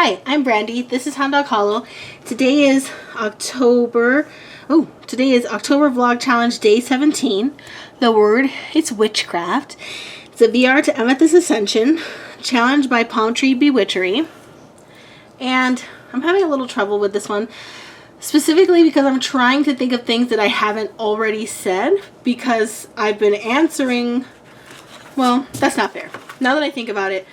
Hi, I'm Brandy. This is Hound Dog Hollow. Today is October Vlog Challenge Day 17. The word is witchcraft. It's a VR to Amethyst Ascension challenge by Palm Tree Bewitchery. And I'm having a little trouble with this one, specifically because I'm trying to think of things that I haven't already said, because I've been answering, well, that's not fair. Now that I think about it,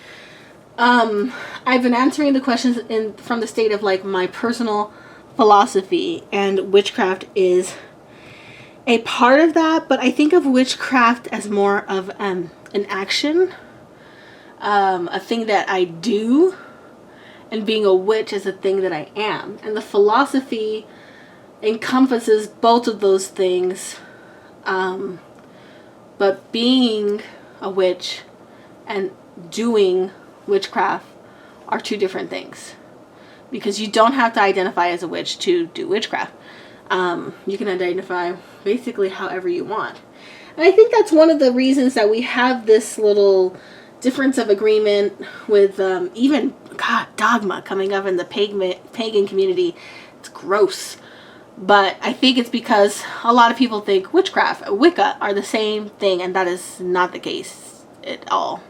I've been answering the questions from the state of like my personal philosophy, and witchcraft is a part of that, but I think of witchcraft as more of an action, a thing that I do, and being a witch is a thing that I am. And the philosophy encompasses both of those things, but being a witch and doing witchcraft are two different things, because you don't have to identify as a witch to do witchcraft. You can identify basically however you want. And I think that's one of the reasons that we have this little difference of agreement with even dogma coming up in the pagan community. It's gross. But I think it's because a lot of people think witchcraft, Wicca are the same thing, and that is not the case at all.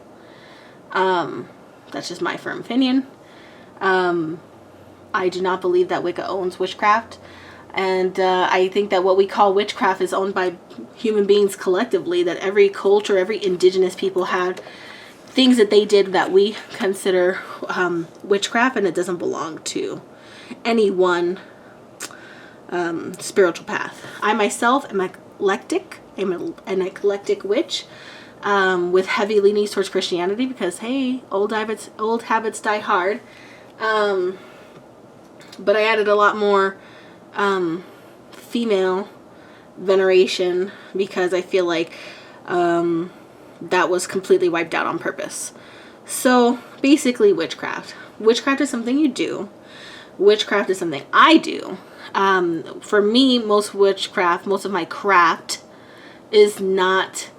That's just my firm opinion. I do not believe that Wicca owns witchcraft. And I think that what we call witchcraft is owned by human beings collectively, that every culture, every indigenous people had things that they did that we consider witchcraft, and it doesn't belong to any one spiritual path. I myself am eclectic. I'm an eclectic witch, with heavy leanings towards Christianity, because hey, old habits die hard. But I added a lot more female veneration, because I feel like that was completely wiped out on purpose. So basically, witchcraft is something you do. Witchcraft is something I do. For me, most of my craft is not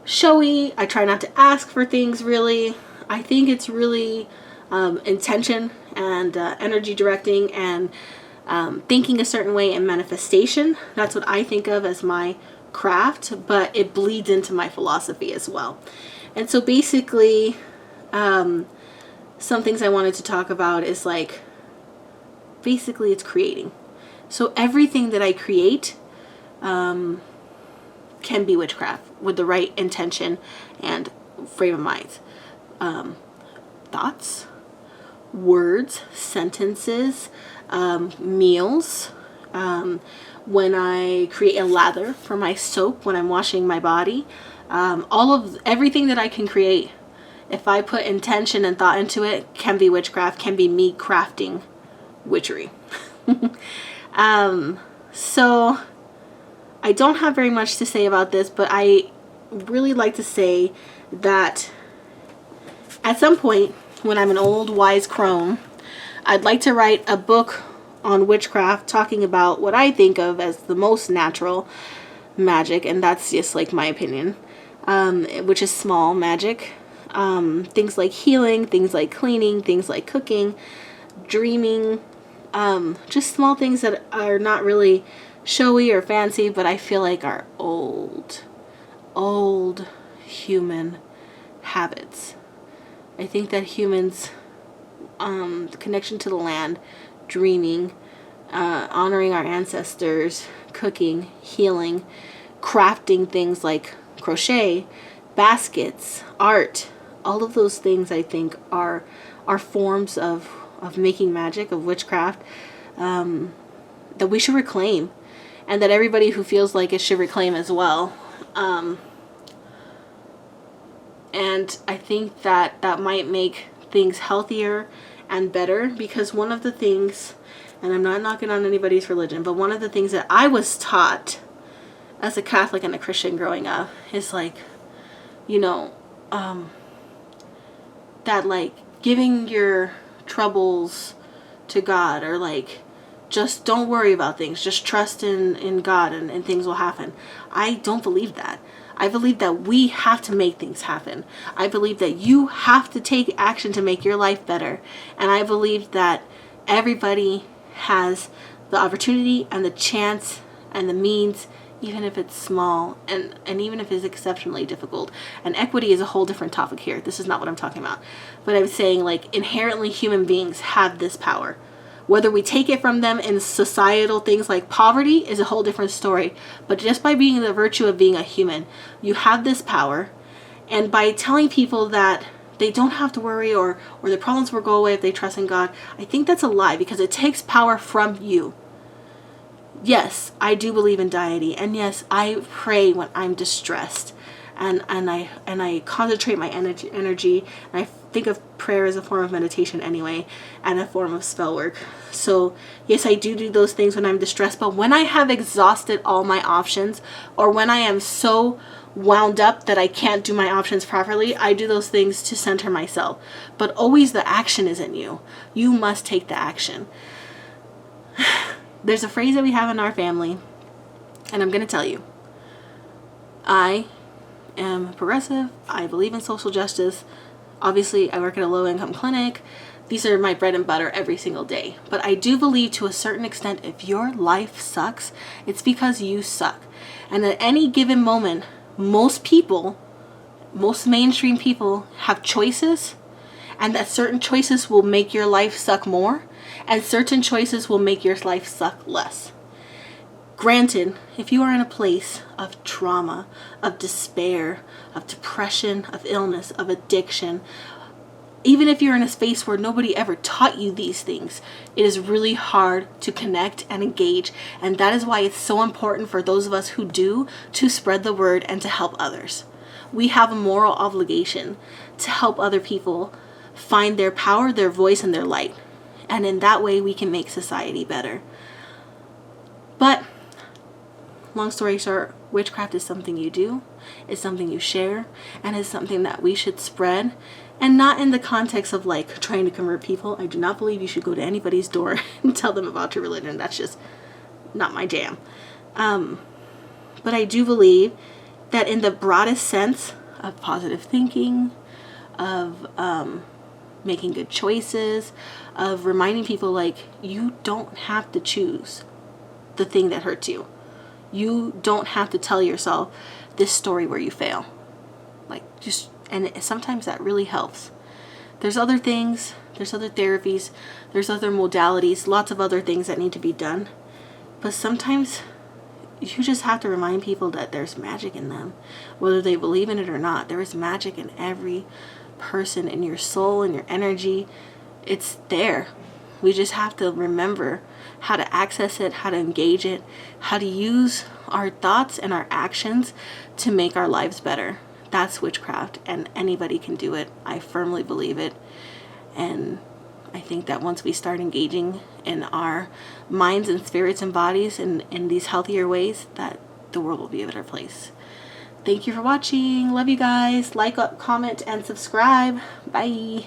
showy. I try not to ask for things, really. I think it's really intention and energy directing, and thinking a certain way, and manifestation. That's what I think of as my craft, but it bleeds into my philosophy as well. And so basically, some things I wanted to talk about is like, basically it's creating. So everything that I create can be witchcraft with the right intention and frame of mind. Thoughts, words, sentences, meals, when I create a lather for my soap when I'm washing my body, everything that I can create, if I put intention and thought into it, can be witchcraft, can be me crafting witchery. So I don't have very much to say about this, but I really like to say that at some point, when I'm an old wise crone, I'd like to write a book on witchcraft, talking about what I think of as the most natural magic, and that's just like my opinion, which is small magic. Things like healing, things like cleaning, things like cooking, dreaming, just small things that are not really showy or fancy, but I feel like are old human habits. I think that humans, the connection to the land, dreaming, honoring our ancestors, cooking, healing, crafting things like crochet, baskets, art, all of those things I think are forms of making magic, of witchcraft, that we should reclaim, and that everybody who feels like it should reclaim as well. And I think that might make things healthier and better, because one of the things, and I'm not knocking on anybody's religion, but one of the things that I was taught as a Catholic and a Christian growing up is like, that like giving your troubles to God, or like, just don't worry about things, just trust in God, and things will happen. I don't believe that. I believe that we have to make things happen. I believe that you have to take action to make your life better. And I believe that everybody has the opportunity and the chance and the means, even if it's small and even if it's exceptionally difficult. And equity is a whole different topic here. This is not what I'm talking about. But I'm saying, like, inherently human beings have this power. Whether we take it from them in societal things like poverty is a whole different story. But just by being the virtue of being a human, you have this power. And by telling people that they don't have to worry or their problems will go away if they trust in God, I think that's a lie, because it takes power from you. Yes, I do believe in deity. And yes, I pray when I'm distressed. And I concentrate my energy, and I think of prayer as a form of meditation anyway, and a form of spell work. So yes, I do those things when I'm distressed, but when I have exhausted all my options, or when I am so wound up that I can't do my options properly, I do those things to center myself. But always the action is in you. You must take the action. There's a phrase that we have in our family, and I'm going to tell you. I am progressive. I believe in social justice. Obviously, I work at a low-income clinic. These are my bread and butter every single day. But I do believe, to a certain extent, if your life sucks, it's because you suck. And at any given moment, most mainstream people have choices, and that certain choices will make your life suck more, and certain choices will make your life suck less. Granted, if you are in a place of trauma, of despair, of depression, of illness, of addiction, even if you're in a space where nobody ever taught you these things, it is really hard to connect and engage. And that is why it's so important for those of us who do to spread the word and to help others. We have a moral obligation to help other people find their power, their voice, and their light. And in that way, we can make society better. But long story short, witchcraft is something you do, it's something you share, and it's something that we should spread. And not in the context of like trying to convert people. I do not believe you should go to anybody's door and tell them about your religion. That's just not my jam. But I do believe that in the broadest sense of positive thinking, of making good choices, of reminding people, like, you don't have to choose the thing that hurts you. You don't have to tell yourself this story where you fail. And sometimes that really helps. There's other things, there's other therapies, there's other modalities, lots of other things that need to be done. But sometimes you just have to remind people that there's magic in them, whether they believe in it or not. There is magic in every person, in your soul, in your energy. It's there. We just have to remember how to access it, how to engage it, how to use our thoughts and our actions to make our lives better. That's witchcraft, and anybody can do it. I firmly believe it. And I think that once we start engaging in our minds and spirits and bodies in these healthier ways, that the world will be a better place. Thank you for watching. Love you guys. Like, comment, and subscribe. Bye.